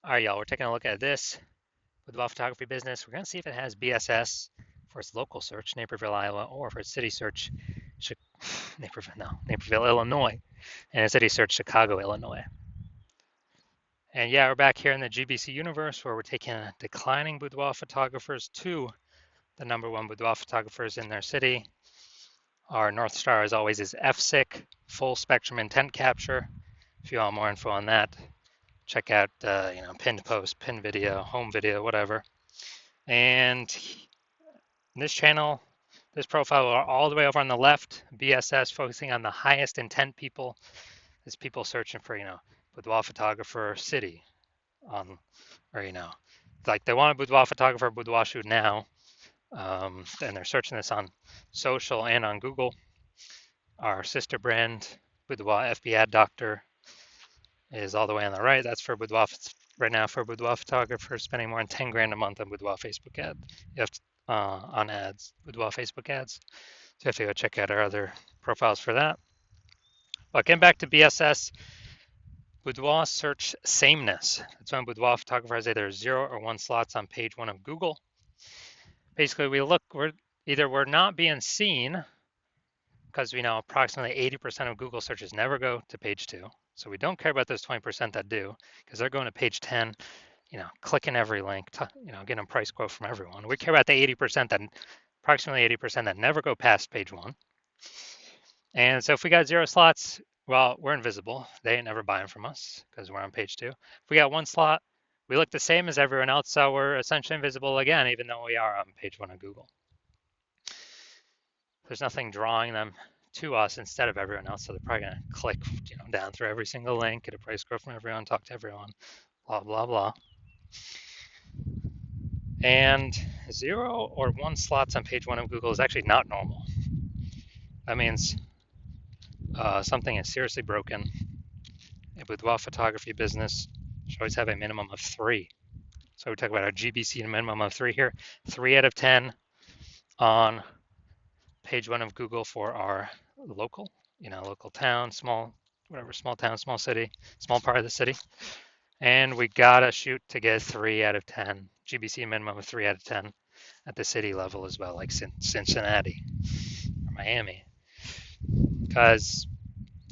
All right, y'all, we're taking a look at this boudoir photography business. We're going to see if it has BSS for its local search, Naperville, Iowa, or for its city search, Naperville, Illinois, and its city search, Chicago, Illinois. And yeah, we're back here in the GBC universe where we're taking declining boudoir photographers to the #1 boudoir photographers in their city. Our North Star, as always, is FSIC, full spectrum intent capture. If you want more info on that, check out pinned post, pinned video, home video, whatever. And in this channel, this profile all the way over on the left, BSS focusing on the highest intent people. Is people searching for boudoir photographer city or like they want a boudoir photographer boudoir shoot now, and they're searching this on social and on Google. Our sister brand, Boudoir FB Ad Doctor, is all the way on the right. That's for boudoir right now for boudoir photographers spending more than 10 grand a month on boudoir Facebook ad. You have to, on ads, boudoir Facebook ads. So you have to go check out our other profiles for that. But getting back to BSS, boudoir search sameness. That's when boudoir photographer has either 0 or 1 slots on page 1 of Google. Basically, we're not being seen because we know approximately 80% of Google searches never go to page 2. So we don't care about those 20% that do, because they're going to page 10, clicking every link, getting a price quote from everyone. We care about the approximately 80% that never go past page 1. And so if we got 0 slots, well, we're invisible. They ain't never buying from us because we're on page 2. If we got 1 slot, we look the same as everyone else, so we're essentially invisible again, even though we are on page 1 of Google. There's nothing drawing them to us instead of everyone else, so they're probably going to click down through every single link, get a price quote from everyone, talk to everyone, blah, blah, blah. And 0 or 1 slots on page 1 of Google is actually not normal. That means something is seriously broken. A boudoir photography business should always have a minimum of 3. So we talk about our GBC and a minimum of 3 here. 3 out of 10 on page 1 of Google for our local, local town, small town, small city, small part of the city. And we gotta shoot to get 3 out of 10. GBC minimum of 3 out of 10 at the city level as well, like Cincinnati or Miami. Because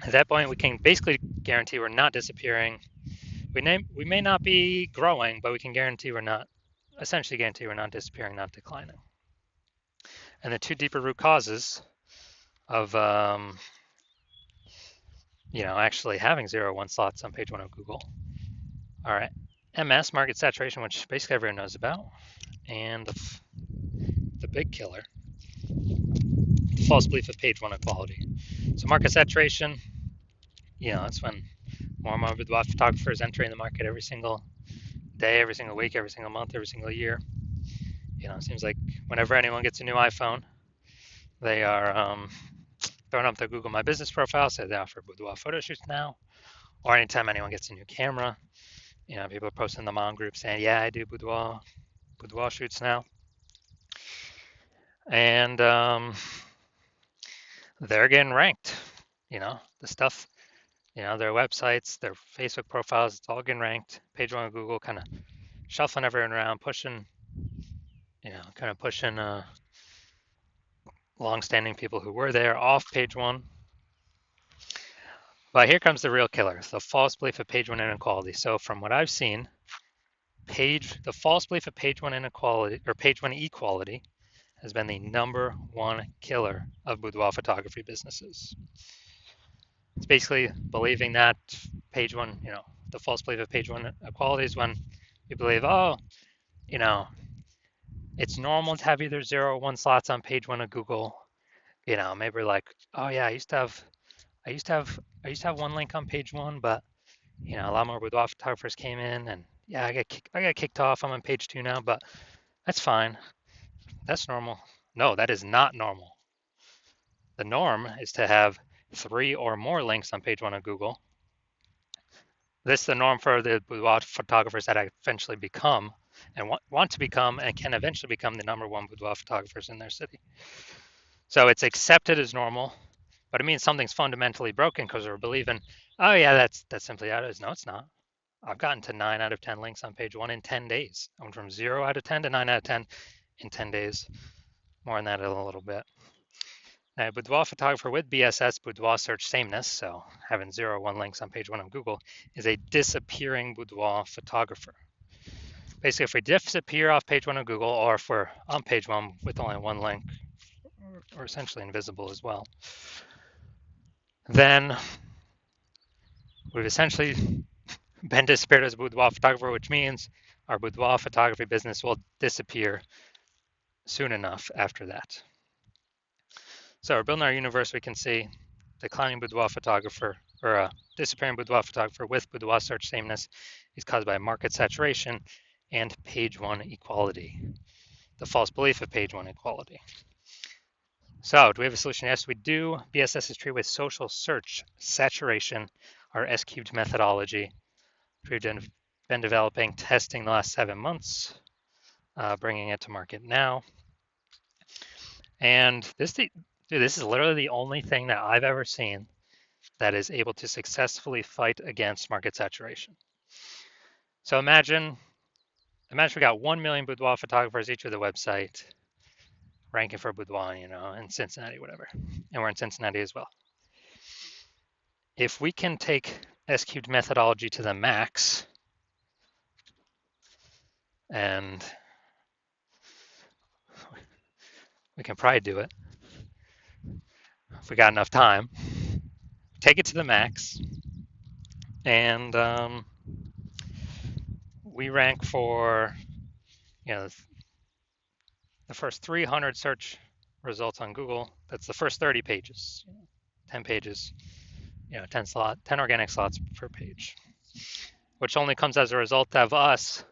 at that point, we can basically guarantee we're not disappearing. We may not be growing, but we can essentially guarantee we're not disappearing, not declining. And the 2 deeper root causes of actually having 0 or 1 slots on page 1 of Google are MS, market saturation, which basically everyone knows about, and the big killer, the false belief of page 1 equality. So market saturation, that's when more and more boudoir photographers entering the market every single day, every single week, every single month, every single year. It seems like whenever anyone gets a new iPhone, they are throwing up their Google My Business profile, say they offer boudoir photo shoots now, or anytime anyone gets a new camera, people are posting them on groups saying, yeah, I do boudoir shoots now. And they're getting ranked, the stuff, their websites, their Facebook profiles, it's all getting ranked. Page 1 of Google kind of shuffling everyone around, pushing long-standing people who were there off page 1. But here comes the real killer, the false belief of page 1 inequality. So from what I've seen, the false belief of page 1 inequality or page 1 equality has been the #1 killer of boudoir photography businesses. It's basically believing that page 1, the false belief of page 1 equality is when you believe, it's normal to have either 0 or 1 slots on page 1 of Google. Maybe we're like, oh yeah, I used to have 1 link on page 1, but a lot more boudoir photographers came in, and yeah, I got kicked off. I'm on page 2 now, but that's fine. That's normal. No, that is not normal. The norm is to have 3 or more links on page 1 of Google. This is the norm for the boudoir photographers that eventually become and want to become and can eventually become the #1 boudoir photographers in their city. So it's accepted as normal, but it means something's fundamentally broken because we're believing, oh yeah, that's simply how it is. No, it's not. I've gotten to 9 out of 10 links on page 1 in 10 days. I went from 0 out of 10 to 9 out of 10 in 10 days. More on that in a little bit. Now, Boudoir photographer with BSS, Boudoir search sameness, so having 0 or 1 links on page 1 of Google, is a disappearing boudoir photographer. Basically, if we disappear off page 1 of Google, or if we're on page 1 with only 1 link, or essentially invisible as well, then we've essentially been disappeared as a boudoir photographer, which means our boudoir photography business will disappear soon enough after that. So we're building our universe. We can see declining boudoir photographer, or a disappearing boudoir photographer with boudoir search sameness is caused by market saturation and page 1 equality, the false belief of page 1 equality. So do we have a solution? Yes, we do. BSS is treated with social search saturation, our S-cubed methodology, which we've been developing, testing the last 7 months, bringing it to market now. And this is literally the only thing that I've ever seen that is able to successfully fight against market saturation. So imagine we got 1 million boudoir photographers each with a website ranking for boudoir, in Cincinnati, whatever. And we're in Cincinnati as well. If we can take S-cubed methodology to the max, and we can probably do it if we got enough time, take it to the max, and we rank for, the first 300 search results on Google. That's the first 30 pages, 10 pages, 10 organic slots per page, which only comes as a result of us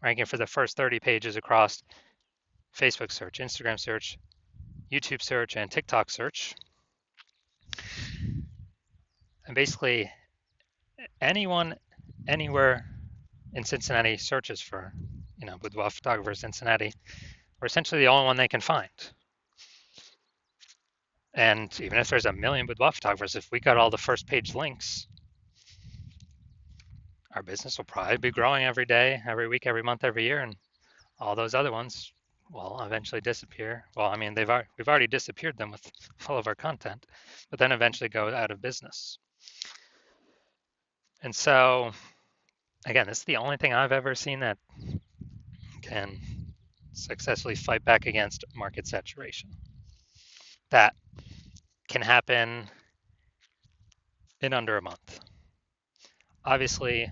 ranking for the first 30 pages across Facebook search, Instagram search, YouTube search, and TikTok search. And basically, anyone, anywhere in Cincinnati searches for, boudoir photographer Cincinnati, we're essentially the only one they can find. And even if there's a million boudoir photographers, if we got all the first page links, our business will probably be growing every day, every week, every month, every year, and all those other ones will eventually disappear. Well, I mean, we've already disappeared them with all of our content, but then eventually go out of business. And so, again, this is the only thing I've ever seen that can successfully fight back against market saturation. That can happen in under a month. Obviously,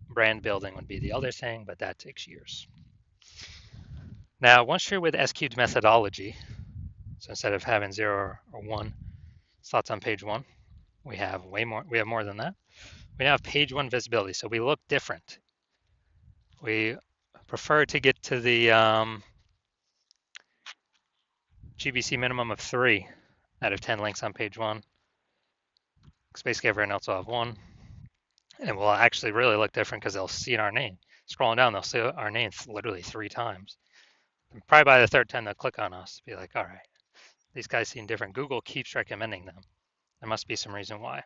brand building would be the other thing, but that takes years. Now, once you're with S-cubed methodology, so instead of having 0 or 1 slots on page 1, we have more than that. We now have page 1 visibility, so we look different. We prefer to get to the GBC minimum of 3 out of 10 links on page 1, because basically everyone else will have 1. And we'll actually really look different because they'll see our name. Scrolling down, they'll see our name literally 3 times. And probably by the 3rd time, they'll click on us, be like, all right, these guys seem different. Google keeps recommending them. There must be some reason why.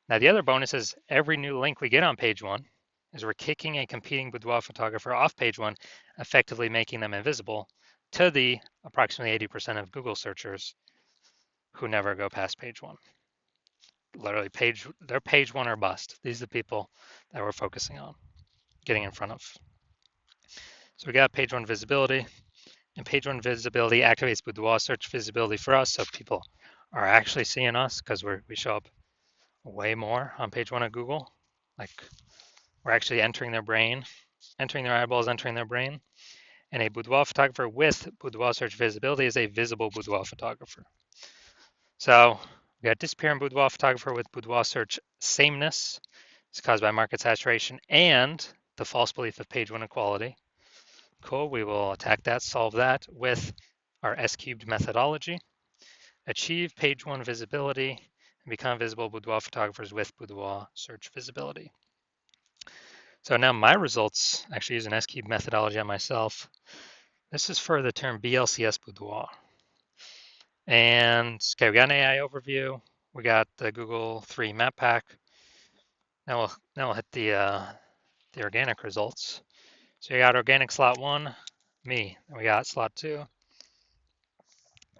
Now, the other bonus is every new link we get on page 1 is we're kicking a competing boudoir photographer off page 1, effectively making them invisible to the approximately 80% of Google searchers who never go past page 1. Literally, they're page 1 or bust. These are the people that we're focusing on, getting in front of. So we got page 1 visibility, and page 1 visibility activates boudoir search visibility for us, so people are actually seeing us because we show up way more on page 1 of Google. Like, we're actually entering their brain, entering their eyeballs, entering their brain. And a boudoir photographer with boudoir search visibility is a visible boudoir photographer. So we got disappearing boudoir photographer with boudoir search sameness. It's caused by market saturation and the false belief of page 1 equality. Cool, we will attack that, solve that with our S-cubed methodology. Achieve page 1 visibility and become visible boudoir photographers with boudoir search visibility. So now my results, actually use an S-cubed methodology on myself. This is for the term BLCS boudoir. And okay, we got an AI overview. We got the Google 3 map pack. Now we'll hit the the organic results. So you got organic slot 1, me. And we got slot 2,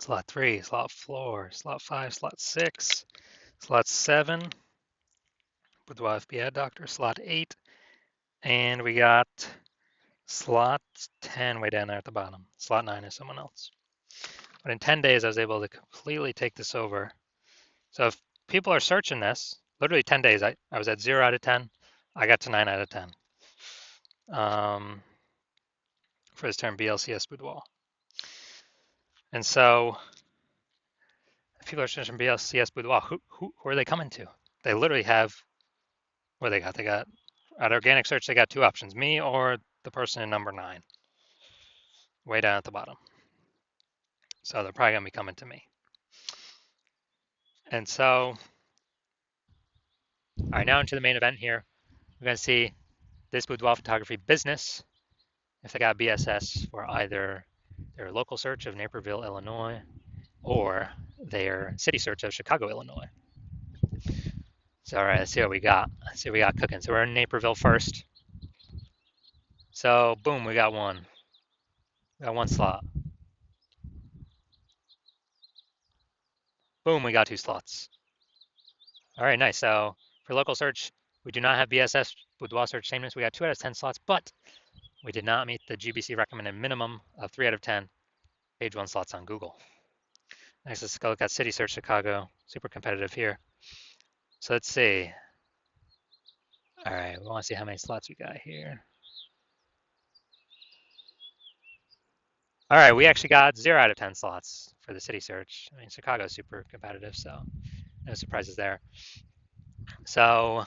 slot 3, slot 4, slot 5, slot 6, slot 7, Boudoir FB Ad Doctor, slot 8, and we got slot 10 way down there at the bottom. Slot 9 is someone else. But in 10 days, I was able to completely take this over. So if people are searching this, literally 10 days, I was at 0 out of 10. I got to 9 out of 10 for this term BLCS Boudoir. And so if people are searching BLCS Boudoir, who are they coming to? They literally have, what they got? They got, at organic search, they got 2 options, me or the person in number 9, way down at the bottom. So they're probably going to be coming to me. And so, all right, now into the main event here. We're going to see this boudoir photography business, if they got BSS for either their local search of Naperville, Illinois, or their city search of Chicago, Illinois. So, all right, let's see what we got. Let's see what we got cooking. So we're in Naperville first. So, boom, we got one. We got 1 slot. Boom, we got 2 slots. All right, nice. So for local search, we do not have BSS boudoir search sameness. We got 2 out of 10 slots, but we did not meet the GBC recommended minimum of 3 out of 10 page 1 slots on Google. Next, let's go look at city search Chicago. Super competitive here. So let's see. All right, we want to see how many slots we got here. All right, we actually got 0 out of 10 slots for the city search. I mean, Chicago's super competitive, so no surprises there. So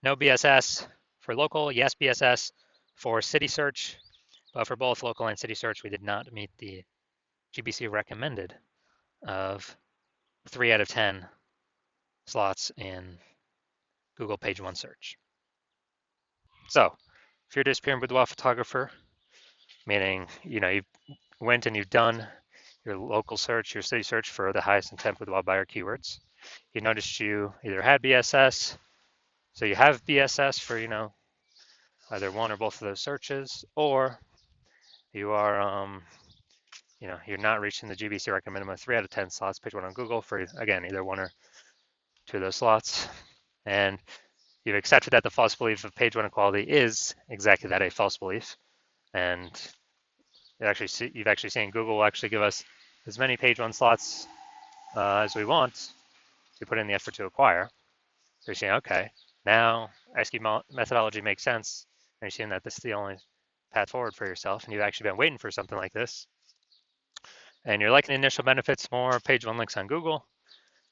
no BSS for local, yes BSS for city search, but for both local and city search, we did not meet the GBC recommended of 3 out of 10 slots in Google page 1 search. So if you're a disappearing boudoir photographer, meaning you went and you've done your local search, your city search for the highest intent boudoir buyer keywords, you noticed you either had BSS, so you have BSS for either one or both of those searches, or you are you're not reaching the GBC recommended of 3 out of 10 slots page 1 on Google for, again, either 1 or 2 of those slots, and you've accepted that the false belief of page 1 equality is exactly that, a false belief, and you've actually seen Google will actually give us as many page 1 slots as we want to put in the effort to acquire. So you're saying, okay, now ASCII methodology makes sense, and you're seeing that this is the only path forward for yourself, and you've actually been waiting for something like this, and you're liking the initial benefits more, page 1 links on Google.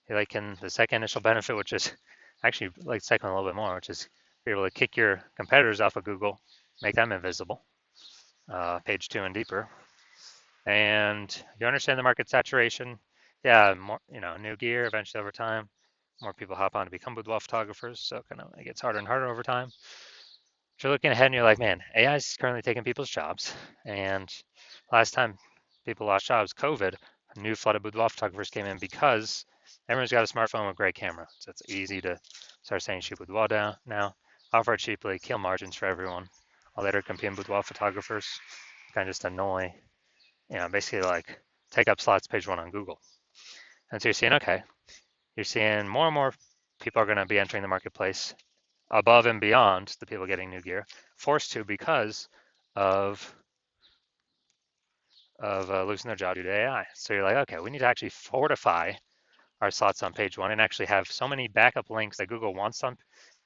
You're liking the second initial benefit, which is actually like the second one a little bit more, which is you're able to kick your competitors off of Google, make them invisible, page 2 and deeper. And you understand the market saturation. Yeah, more, new gear eventually over time. More people hop on to become boudoir photographers, so it gets harder and harder over time. But you're looking ahead and you're like, man, AI is currently taking people's jobs. And last time people lost jobs, COVID, a new flood of boudoir photographers came in because everyone's got a smartphone with a great camera. So it's easy to start saying shoot boudoir down now, offer it cheaply, kill margins for everyone. I'll later compete boudoir photographers, kind of just annoy, basically like take up slots page 1 on Google. And so you're seeing, okay, you're seeing more and more people are going to be entering the marketplace above and beyond the people getting new gear, forced to because of losing their job due to AI. So you're like, okay, we need to actually fortify our slots on page 1 and actually have so many backup links that Google wants to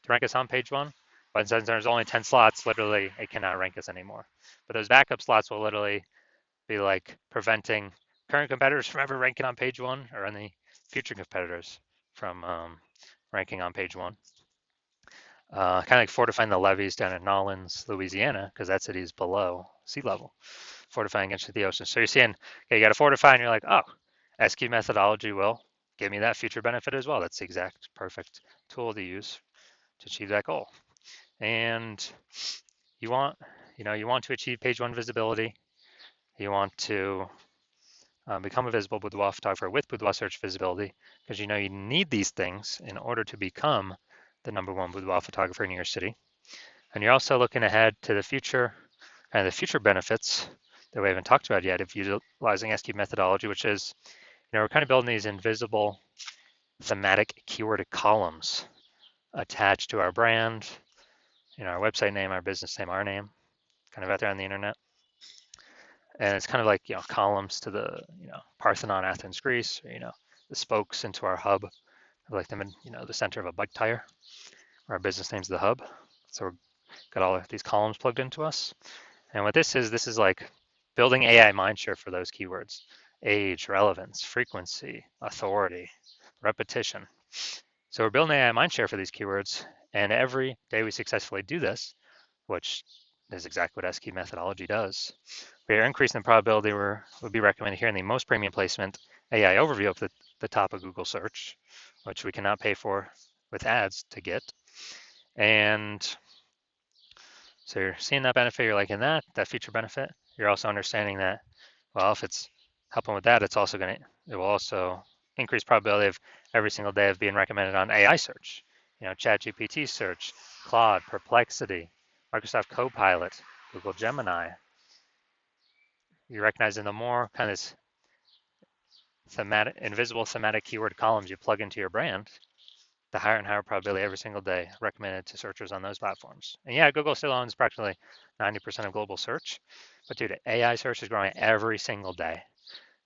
rank us on page 1. But since there's only 10 slots, literally it cannot rank us anymore. But those backup slots will literally be like preventing current competitors from ever ranking on page 1 or any future competitors from ranking on page 1. Kind of like fortifying the levees down in Nolens, Louisiana, because that city is below sea level, fortifying against the ocean. So you're seeing, okay, you got to fortify, and you're like, oh, ASCII methodology will give me that future benefit as well. That's the exact perfect tool to use to achieve that goal. And you want to achieve page 1 visibility. You want to become a visible boudoir photographer with boudoir search visibility, because you need these things in order to become the #1 boudoir photographer in your city. And you're also looking ahead to the future and the future benefits that we haven't talked about yet of utilizing S-cube methodology, which is, we're kind of building these invisible thematic keyword columns attached to our brand, our website name, our business name, our name, kind of out there on the internet. And it's kind of like, columns to the, Parthenon, Athens, Greece, or, the spokes into our hub, like them in, the center of a bike tire. Our business name's the hub. So we've got all of these columns plugged into us. And what this is like building AI mindshare for those keywords: age, relevance, frequency, authority, repetition. So we're building AI mindshare for these keywords. And every day we successfully do this, which is exactly what S-cube methodology does, we are increasing the probability we'll be recommended here in the most premium placement AI overview up the top of Google search, which we cannot pay for with ads to get. And so you're seeing that benefit, you're liking that feature benefit. You're also understanding that, well, if it's helping with that, it will also increase probability of every single day of being recommended on AI search, ChatGPT search, Claude, Perplexity, Microsoft Copilot, Google Gemini. You're recognizing the more kind of invisible thematic keyword columns you plug into your brand, the higher and higher probability every single day recommended to searchers on those platforms. And yeah, Google still owns practically 90% of global search, but dude, AI search is growing every single day,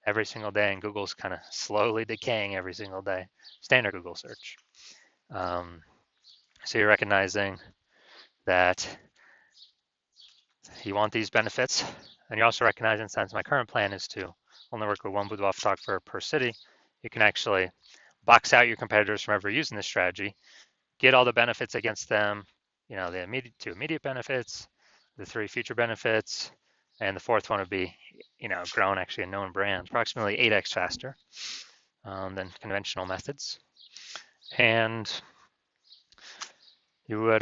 and Google's kind of slowly decaying every single day. Standard Google search. So you're recognizing that you want these benefits, and you're also recognizing, since my current plan is to only work with one boudoir photographer per city, you can actually box out your competitors from ever using this strategy, get all the benefits against them, the immediate benefits, the 3 future benefits, and the 4th one would be, grown actually a known brand, approximately 8x faster than conventional methods. And you would,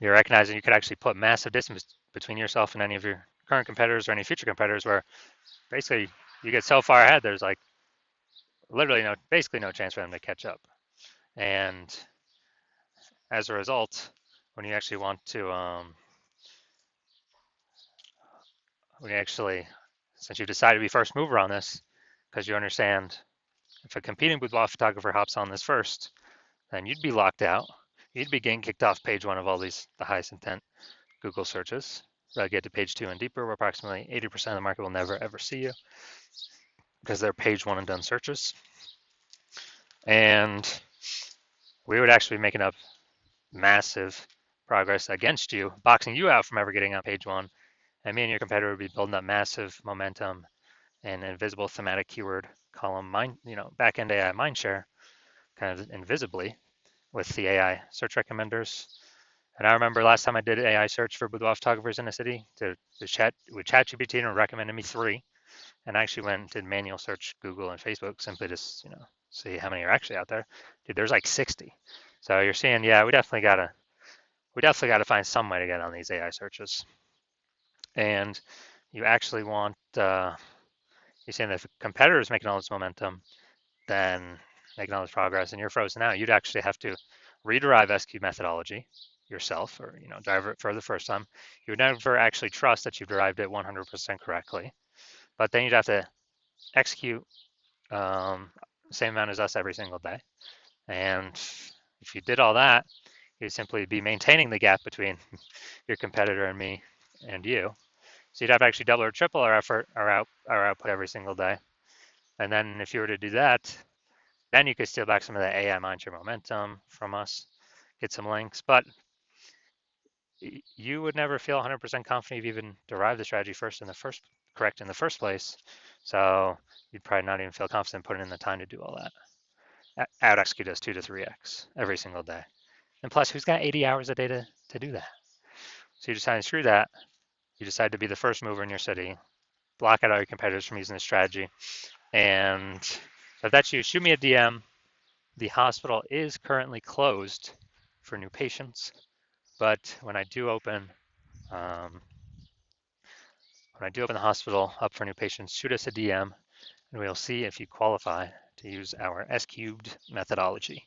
you're recognizing you could actually put massive distance between yourself and any of your current competitors or any future competitors, where basically you get so far ahead, there's like literally basically no chance for them to catch up. And as a result, when you actually want to, since you decided to be first mover on this, because you understand if a competing boudoir photographer hops on this first, then you'd be locked out. You'd be getting kicked off page 1 of all the highest intent Google searches. They'll get to page 2 and deeper, where approximately 80% of the market will never ever see you because they're page 1 and done searches. And we would actually be making up massive progress against you, boxing you out from ever getting on page 1. And me and your competitor would be building up massive momentum and invisible thematic keyword column back-end AI mindshare, kind of invisibly with the AI search recommenders. And I remember last time I did AI search for boudoir photographers in a city with ChatGPT, and recommended me 3. And I actually went and did manual search Google and Facebook, simply to see how many are actually out there. Dude, there's like 60. So you're seeing, yeah, we definitely gotta find some way to get on these AI searches. And you actually want, you're saying that if a competitor is making all this momentum, then making all this progress, and you're frozen out, you'd actually have to rederive S-cube methodology yourself, or drive it for the first time. You would never actually trust that you've derived it 100% correctly, but then you'd have to execute same amount as us every single day. And if you did all that, you'd simply be maintaining the gap between your competitor and me and you. So you'd have to actually double or triple our effort, our output every single day. And then if you were to do that, then you could steal back some of the AI mindshare momentum from us, get some links, but you would never feel 100% confident you've even derived the strategy correct in the first place. So you'd probably not even feel confident putting in the time to do all that. Out execute us 2 to 3x every single day. And plus, who's got 80 hours a day to do that? So you decide to screw that. You decide to be the first mover in your city, block out all your competitors from using this strategy. And if that's you, shoot me a DM. The hospital is currently closed for new patients, but when I do open the hospital up for new patients, shoot us a DM, and we'll see if you qualify to use our S-cubed methodology.